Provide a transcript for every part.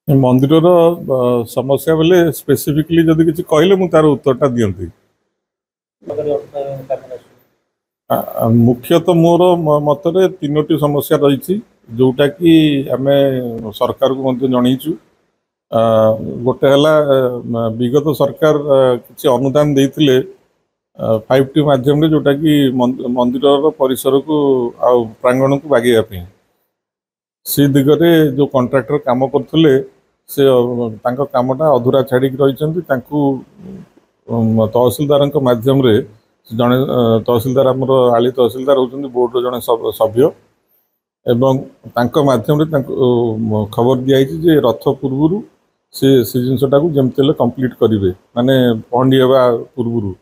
मंदिर समस्या बेले स्पेसिफिकली जदि किसी कहले मु तार उत्तरटा दियंती। मुख्यतः मोर मतरे तीनोटी समस्या रही जोटा कि आम सरकार को जनईचु। गोटे है विगत सरकार किसी अनुदान देते 5T माध्यम जोटा कि मंदिर परिसर को आ प्रांगण को बागेवाई से दिगरे जो कॉन्ट्रैक्टर काम करते से कामटा अधूरा छाड़ी रही तहसिलदार माध्यम जड़े तहसिलदार आमर आली तहसिलदार होती बोर्ड जड़े सभ्य एवं माध्यम खबर दिखाई रथ पूर्व से जिनटा को जमती कंप्लीट करेंगे माने पहंडी हवा पूर्व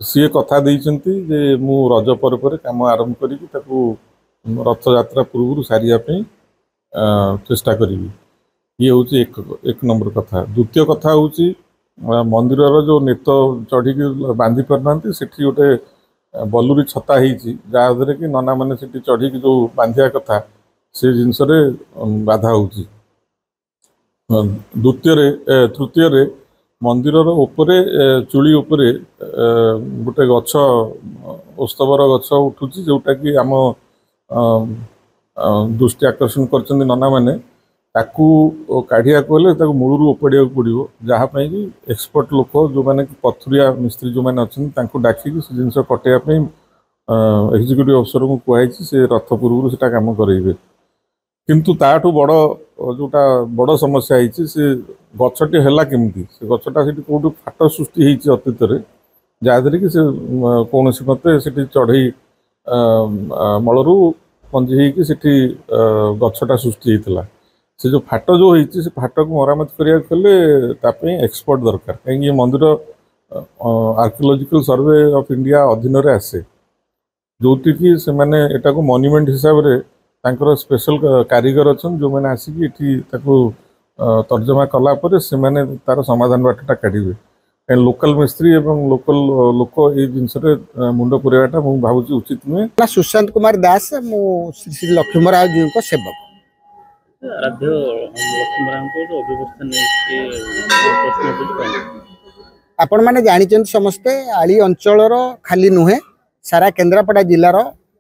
सी कथा देते मु रज पर काम आरंभ करी रथ यात्रा पूर्व सारियापी चेष्टा करी। ये हूँ एक नंबर कथा। द्वितीय कथा हूँ मंदिर जो नेत चढ़ी बांधि पारना से गोटे बलुरी छता होद्वारा कि नना मैंने से चढ़ी जो बांधा कथा से जिनस बाधा हो। तृतीय मंदिर उपरे चूली उपरे गोटे गछ ओस्तवर गछ उठू जोटा कि आम दृष्टि आकर्षण कर नना मैंने ताकू काढ़िया को मूलर उपाड़ा पड़ो जहाँपाई कि एक्सपर्ट लोक जो मैंने पथुरिया मिस्त्री जो मैंने अच्छा डाकिकी से जिन कटेवाई एक्जिक्यूटिव अफसर को कहुई से रथ पूर्व से कम करेंगे। किंतु ताठू बड़ जोटा बड़ समस्या से गछटी है केमती से गछटा से कौटू फाट सृष्टि अतीत जहाँद्वारा कि कौन मत से चढ़ई मलू पंजी होती गछटा सृष्टि होता से जो फाट जो होती से फाट को मरामत करने एक्सपर्ट दरकार कहीं मंदिर आर्कियोलॉजिकल सर्वे ऑफ इंडिया अधीन आसे जोटी कि से माने एटा को मॉन्यूमेंट हिसाब से तांकर स्पेशल कारीगर अच्छा जो मैंने आसिक तर्जमा कलापर से माने तार समाधान बाटा काढ़े कहीं लोकल मिस्त्री एवं लोकल लोक ये जिनस मुंड पुरेवाटा मुझे भावुँ उचित नुहे। सुशांत कुमार दास मु श्री लक्ष्मणराव जी को सेवक आपण मैंने जानी समस्ते आली अंचल खाली नुहे सारा केन्द्रापड़ा जिलार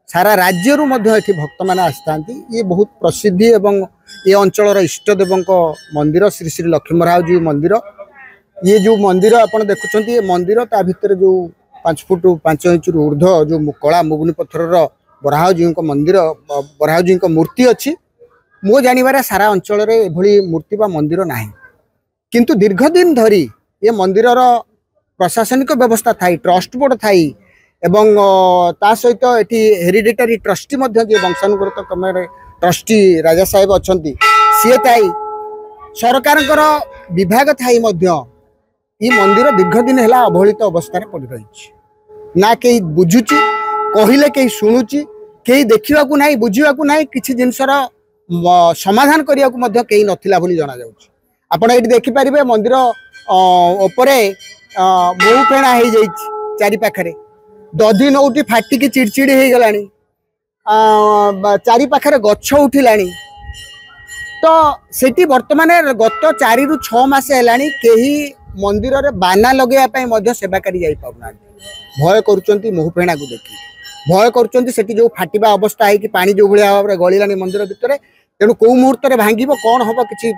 सारा राज्य भक्त मैंने आसता ये बहुत प्रसिद्धि एवं ये अंचल इष्टदेव मंदिर श्री श्री लक्ष्मणराव जी मंदिर। ये जो मंदिर आप देखुं ये मंदिर ता भितर जो 5 फुट 5 इंच ऊर्ध जो कला मुगुनी पत्थर बराह जी मंदिर बराह जी मूर्ति अच्छी मो जानवर सारा अंचल मूर्ति बा मंदिर ना किंतु दीर्घ दिन धरी ये मंदिर प्रशासनिक व्यवस्था थाई ट्रस्ट बोर्ड थाई एवं ता सहित ये हेरिडिटरी ट्रस्टी वंशानुगत क्रम ट्रस्टी राजा साहेब अच्छा सी थाई सरकार विभाग थाई ये मंदिर दीर्घ दिन है अवहेलित अवस्था पड़ रही ना कहीं बुझुची कहले कहीं शुणुची कहीं देखा ना बुझा ना किसी जिनसर समाधान करने को कहीं नथिला बोली जाना जाउछि। आपण ये देखिपारे मंदिर उपरे बहु फेणा हो जाए चारि पाखरे दधी नौटी फाटिकी चिड़चिड़ी हो गलानी चारि पाखरे गछ उठिलानी तो सेठी वर्तमान गत 4 ରୁ 6 मास है कहीं मंदिर रे बाना लगे सेवाकारी जाई पाउना भय करुचंती मोह फेणा को देखी भय करुचंती सेठी जो फाटिबा अवस्था है कि पानी जो भाया भाव में गलानी मंदिर भितर तेणु कौ मुहूर्त में भांग कौन हम कि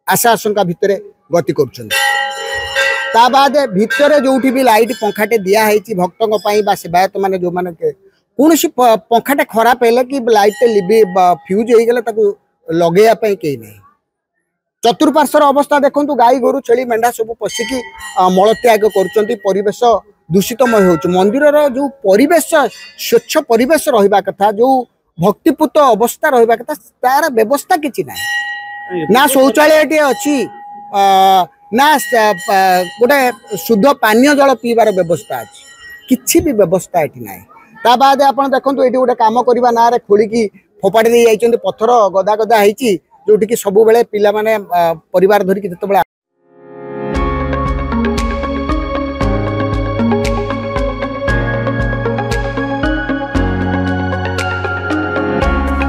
आशा आशंका भितर गति कर बाद भितर जो भी लाइट पंखाटे दिखाई भक्तों सेवायत मैंने जो मैंने कौन पंखाटे खराब है कि लाइट लिबी फ्यूज हो लगेवाई कहीं ना चतुर्पार्श्वर अवस्था देखो गाई गोरु छेली मेढ़ा सब पशिकी मलत्याग करेश दूषितमय हो मंदिर जो परिवेश स्वच्छ परिवेश रहा कथा जो भक्तिपूत अवस्था रहा कथा तार व्यवस्था किसी ना शौचालय अच्छी ना गोटे शुद्ध पानीय जल पीबार व्यवस्था अच्छी किसी भी व्यवस्था ये ना ता बाद आप देखो ये गोटे कम करने ना खोलिकी फोपाड़ी दे जाइए पत्थर गदा गदा होती जोटि सब बेले पिला माने परिवार धरिकी जिते